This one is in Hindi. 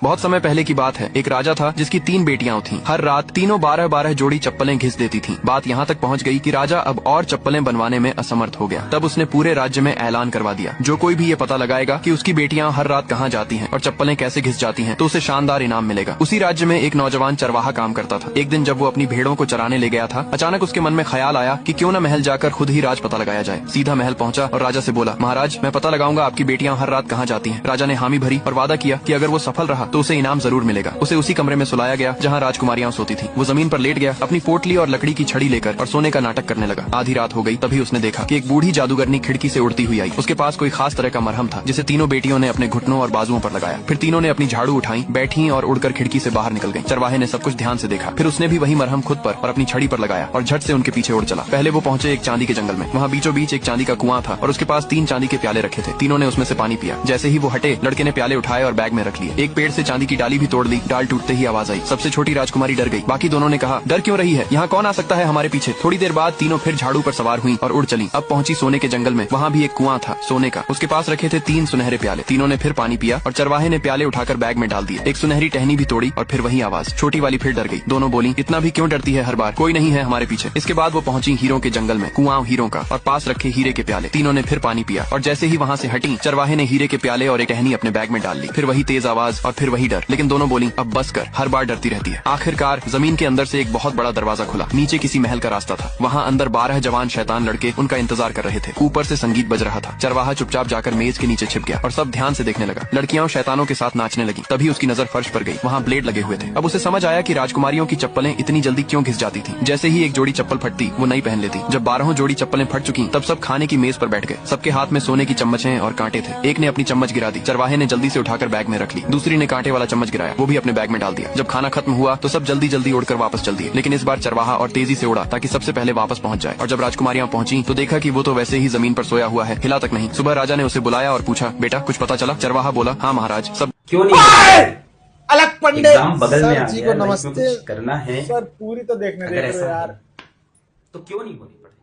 बहुत समय पहले की बात है। एक राजा था जिसकी 3 बेटियां थीं। हर रात तीनों 12-12 जोड़ी चप्पलें घिस देती थीं। बात यहाँ तक पहुँच गई कि राजा अब और चप्पलें बनवाने में असमर्थ हो गया। तब उसने पूरे राज्य में ऐलान करवा दिया, जो कोई भी ये पता लगाएगा कि उसकी बेटियां हर रात कहाँ जाती हैं और चप्पलें कैसे घिस जाती हैं, तो उसे शानदार इनाम मिलेगा। उसी राज्य में एक नौजवान चरवाहा काम करता था। एक दिन जब वो अपनी भेड़ों को चराने ले गया था, अचानक उसके मन में ख्याल आया कि क्यों न महल जाकर खुद ही राज पता लगाया जाए। सीधा महल पहुंचा और राजा से बोला, महाराज, मैं पता लगाऊंगा आपकी बेटियां हर रात कहाँ जाती हैं। राजा ने हामी भरी और वादा किया कि अगर वो सफल रहा तो उसे इनाम जरूर मिलेगा। उसे उसी कमरे में सुलाया गया जहाँ राजकुमारियां सोती थी। वो जमीन पर लेट गया, अपनी पोटली और लकड़ी की छड़ी लेकर और सोने का नाटक करने लगा। आधी रात हो गई, तभी उसने देखा कि एक बूढ़ी जादूगरनी खिड़की से उड़ती हुई आई। उसके पास कोई खास तरह का मरहम था जिसे तीनों बेटियों ने अपने घुटनों और बाजुओं पर लगाया। फिर तीनों ने अपनी झाड़ू उठाई, बैठी और उड़कर खिड़की से बाहर निकल गई। चरवाहे ने सब कुछ ध्यान से देखा। फिर उसने भी वही मरहम खुद पर और अपनी छड़ी पर लगाया और झट से उनके पीछे उड़ चला। पहले वो पहुंचे एक चांदी के जंगल में। वहाँ बीचों बीच एक चांदी का कुआं था और उसके पास 3 चांदी के प्याले रखे थे। तीनों ने उसमें से पानी पिया। जैसे ही वो हटे, लड़के ने प्याले उठाए और बैग में रख लिए। एक पेड़ से चांदी की डाली भी तोड़ ली। डाल टूटते ही आवाज आई। सबसे छोटी राजकुमारी डर गई। बाकी दोनों ने कहा, डर क्यों रही है, यहाँ कौन आ सकता है हमारे पीछे। थोड़ी देर बाद तीनों फिर झाड़ू पर सवार हुई और उड़ चली। अब पहुंची सोने के जंगल में। वहाँ भी एक कुआं था सोने का। उसके पास रखे थे 3 सुनहरे प्याले। तीनों ने फिर पानी पिया और चरवाहे ने प्याले उठाकर बैग में डाल दिए। एक सुनहरी टहनी भी तोड़ी और फिर वही आवाज। छोटी वाली फिर डर गई। दोनों बोली, इतना भी क्यों डरती है हर बार, कोई नहीं है हमारे पीछे। इसके बाद वो पहुंची हीरों के जंगल में। कुआं हीरों का और पास रखे हीरे के प्याले। तीनों ने फिर पानी पिया और जैसे ही वहाँ से हटी, चरवाहे ने हीरे के प्याले और एक टहनी अपने बैग में डाल ली। फिर वही तेज आवाज और फिर वही डर। लेकिन दोनों बोली, अब बस कर, हर बार डरती रहती है। आखिरकार जमीन के अंदर से एक बहुत बड़ा दरवाजा खुला। नीचे किसी महल का रास्ता था। वहाँ अंदर 12 जवान शैतान लड़के उनका इंतजार कर रहे थे। ऊपर से संगीत बज रहा था। चरवाहा चुपचाप जाकर मेज के नीचे छिप गया और सब ध्यान से देखने लगा। लड़कियां शैतानों के साथ नाचने लगी। तभी उसकी नजर फर्श पर गई। वहाँ ब्लेड लगे हुए थे। अब उसे समझ आया कि राजकुमारियों की चप्पलें इतनी जल्दी क्यों घिस जाती थी। जैसे ही एक जोड़ी चप्पल फटती, वो नई पहन लेती। जब 12 जोड़ी चप्पलें फट चुकी, तब सब खाने की मेज पर बैठ गए। सबके हाथ में सोने की चम्मचें और कांटे थे। एक ने अपनी चम्मच गिरा दी। चरवाहे ने जल्दी से उठाकर बैग में रख ली। दूसरी ने कांटे वाला चम्मच गिराया, वो भी अपने बैग में डाल दिया। जब खाना खत्म हुआ तो सब जल्दी जल्दी उड़कर वापस चल दिए। लेकिन इस बार चरवाहा और तेजी से उड़ा ताकि सबसे पहले वापस पहुंच जाए। और जब राजकुमारियां पहुंची तो देखा कि वो तो वैसे ही जमीन पर सोया हुआ है, हिला तक नहीं। सुबह राजा ने उसे बुलाया और पूछा, बेटा कुछ पता चला। चरवाहा बोला, हाँ महाराज, सब क्यों नहीं अलग पंडित एग्जाम बगल में सर आ जी गया, को लाइफ में नमस्ते कुछ करना है सर, पूरी तो देखने अगर दे रहे हो ऐसा यार। है तो क्यों नहीं होनी पड़ती।